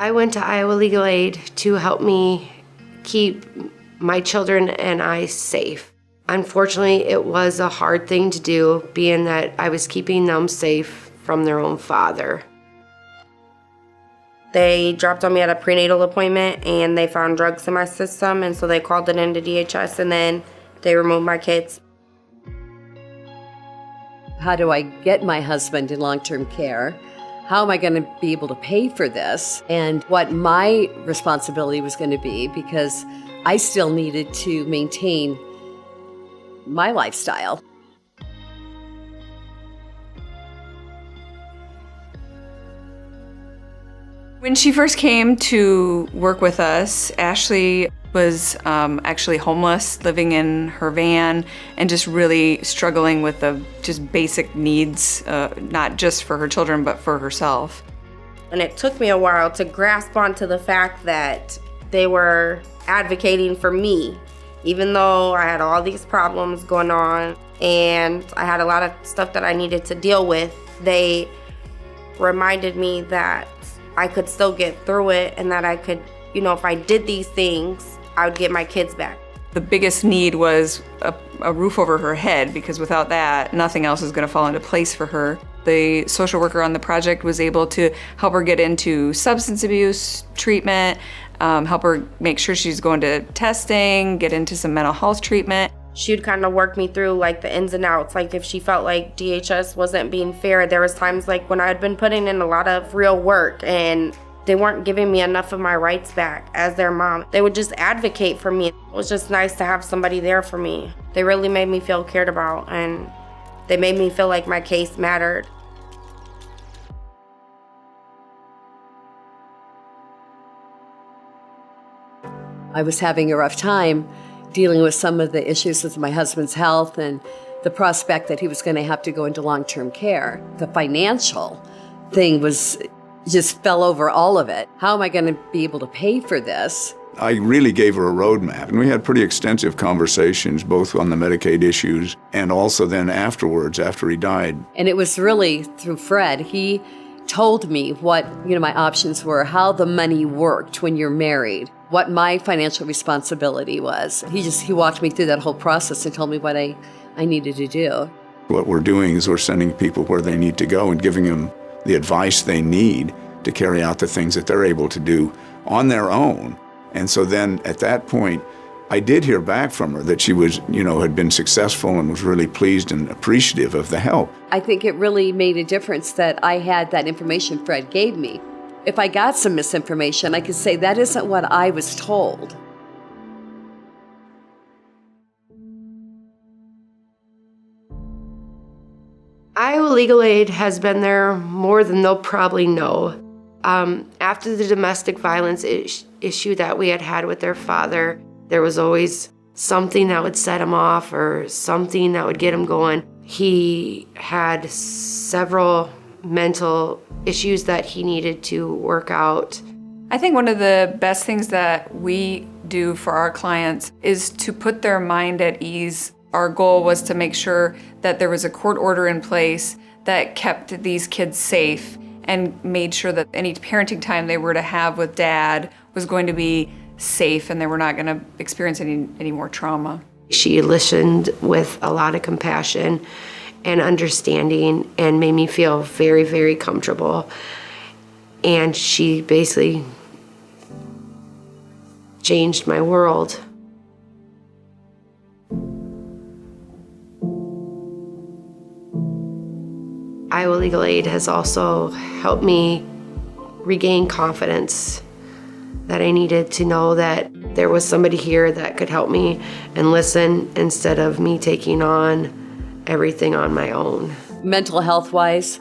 I went to Iowa Legal Aid to help me keep my children and I safe. Unfortunately, it was a hard thing to do, being that I was keeping them safe from their own father. They dropped on me at a prenatal appointment and they found drugs in my system, and so they called it into DHS and then they removed my kids. How do I get my husband in long-term care? How am I going to be able to pay for this? And what my responsibility was going to be, because I still needed to maintain my lifestyle. When she first came to work with us, Ashley was actually homeless, living in her van, and just really struggling with the just basic needs, not just for her children, but for herself. And it took me a while to grasp onto the fact that they were advocating for me, even though I had all these problems going on and I had a lot of stuff that I needed to deal with. They reminded me that I could still get through it and that I could, if I did these things, I would get my kids back. The biggest need was a roof over her head, because without that, nothing else is going to fall into place for her. The social worker on the project was able to help her get into substance abuse treatment, help her make sure she's going to testing, get into some mental health treatment. She'd kind of work me through like the ins and outs. Like if she felt like DHS wasn't being fair, there was times like when I had been putting in a lot of real work and they weren't giving me enough of my rights back as their mom. They would just advocate for me. It was just nice to have somebody there for me. They really made me feel cared about, and they made me feel like my case mattered. I was having a rough time dealing with some of the issues with my husband's health and the prospect that he was going to have to go into long-term care. The financial thing just fell over all of it. How am I going to be able to pay for this? I really gave her a roadmap, and we had pretty extensive conversations, both on the Medicaid issues and also then afterwards, after he died. And it was really through Fred. He told me what my options were, how the money worked when you're married, what my financial responsibility was. He walked me through that whole process and told me what I needed to do. What we're doing is we're sending people where they need to go and giving them the advice they need to carry out the things that they're able to do on their own. And so then at that point, I did hear back from her that she was, had been successful and was really pleased and appreciative of the help. I think it really made a difference that I had that information Fred gave me. If I got some misinformation, I could say that isn't what I was told. Iowa Legal Aid has been there more than they'll probably know. After the domestic violence issue that we had with their father, there was always something that would set him off or something that would get him going. He had several mental issues that he needed to work out. I think one of the best things that we do for our clients is to put their mind at ease. Our goal was to make sure that there was a court order in place that kept these kids safe and made sure that any parenting time they were to have with Dad was going to be safe and they were not going to experience any more trauma. She listened with a lot of compassion and understanding and made me feel very, very comfortable. And she basically changed my world. Iowa Legal Aid has also helped me regain confidence that I needed to know that there was somebody here that could help me and listen instead of me taking on everything on my own. Mental health-wise,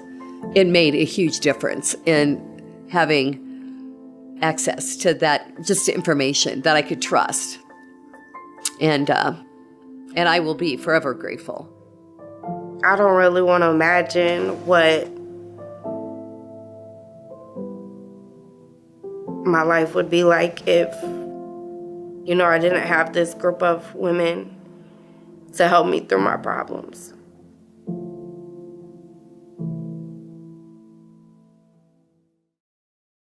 it made a huge difference in having access to that, just information that I could trust. And I will be forever grateful. I don't really want to imagine what my life would be like if, I didn't have this group of women to help me through my problems.